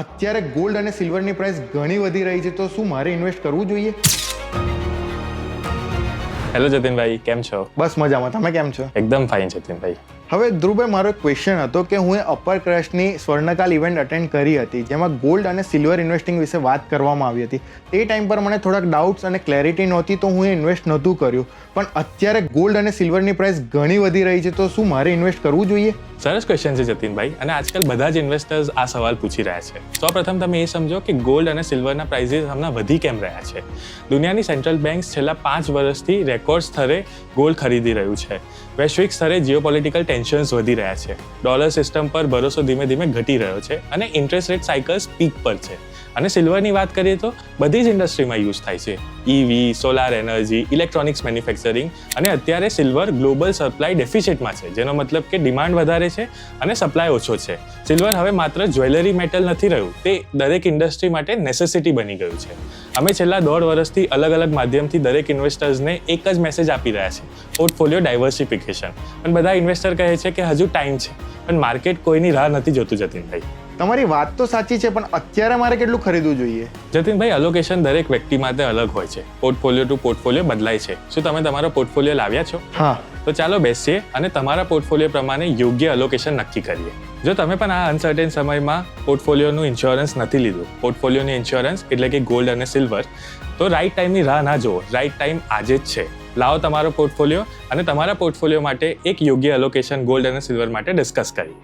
અત્યારે ગોલ્ડ અને સિલ્વરની પ્રાઇસ ઘણી વધી રહી છે, તો શું મારે ઇન્વેસ્ટ કરવું જોઈએ? હેલો જતીનભાઈ, કેમ છો? બસ મજામાં, તમે કેમ છો? એકદમ ફાઇન જતીનભાઈ. હવે ધ્રુવભાઈ, મારો એક ક્વેશ્ચન હતો કે હું અપર ક્રસ્ટની સ્વર્ણકાલ ઇવેન્ટ અટેન્ડ કરી હતી, જેમાં ગોલ્ડ અને સિલ્વર ઇન્વેસ્ટિંગ વિશે વાત કરવામાં આવી હતી. તે ટાઈમ પર મને થોડાક ડાઉટ્સ અને ક્લેરિટી નહોતી, તો હું ઇન્વેસ્ટ નહોતું કર્યું. પણ અત્યારે ગોલ્ડ અને સિલ્વરની પ્રાઇસ ઘણી વધી રહી છે, તો શું મારે ઇન્વેસ્ટ કરવું જોઈએ? સરસ ક્વેશ્ચન છે જતીનભાઈ, અને આજકાલ બધા જ ઇન્વેસ્ટર્સ આ સવાલ પૂછી રહ્યા છે. સૌપ્રથમ તમે એ સમજો કે ગોલ્ડ અને સિલ્વરના પ્રાઇઝીસ હમણાં વધી કેમ રહ્યા છે. દુનિયાની સેન્ટ્રલ બેન્ક્સ છેલ્લા 5 વર્ષથી રેકોર્ડ સ્તરે ગોલ્ડ ખરીદી રહ્યું છે. વૈશ્વિક સ્તરે જીઓપોલિટિકલ ટેન્શન્સ વધી રહ્યા છે. ડોલર સિસ્ટમ પર ભરોસો ધીમે ધીમે ઘટી રહ્યો છે અને ઇન્ટરેસ્ટ રેટ સાયકલ્સ પીક પર છે. અને સિલ્વરની વાત કરીએ તો બધી જ ઇન્ડસ્ટ્રીમાં યુઝ થાય છે. EV, solar energy, electronics manufacturing, અને અત્યારે સિલ્વર ગ્લોબલ સપ્લાય ડેફિસિટમાં છે, જેનો મતલબ કે ડિમાન્ડ વધારે છે અને સપ્લાય ઓછો છે. સિલ્વર હવે માત્ર જ્વેલરી મેટલ નથી રહ્યું, તે દરેક ઇન્ડસ્ટ્રી માટે નેસેસિટી બની ગયું છે. અમે છેલ્લા 1.5 વર્ષથી અલગ અલગ માધ્યમથી દરેક ઇન્વેસ્ટર્સને એક જ મેસેજ આપી રહ્યા છે: પોર્ટફોલિયો ડાયવર્સિફિકેશન. પણ બધા ઇન્વેસ્ટર કહે છે કે હજુ ટાઈમ છે, પણ માર્કેટ કોઈની રાહ નથી જોતું જતીનભાઈ. તમારી વાત તો સાચી છે, પણ અત્યારે મારે કેટલું ખરીદવું જોઈએ? જતીનભાઈ, અલોકેશન દરેક વ્યક્તિ માટે અલગ હોય છે. પોર્ટફોલિયો ટુ પોર્ટફોલિયો બદલાય છે. શું તમે તમારો પોર્ટફોલિયો લાવ્યા છો? હા. તો ચાલો બેસીએ અને તમારા પોર્ટફોલિયો પ્રમાણે યોગ્ય અલોકેશન નક્કી કરીએ. જો તમે પણ આ અનસર્ટેન સમયમાં પોર્ટફોલિયોનું ઇન્સ્યોરન્સ નથી લીધું, પોર્ટફોલિયોની ઇન્સ્યોરન્સ એટલે કે ગોલ્ડ અને સિલ્વર, તો રાઈટ ટાઈમની રાહ ના જુઓ. રાઈટ ટાઈમ આજે જ છે. લાવો તમારો પોર્ટફોલિયો અને તમારા પોર્ટફોલિયો માટે એક યોગ્ય અલોકેશન ગોલ્ડ અને સિલ્વર માટે ડિસ્કસ કરીએ.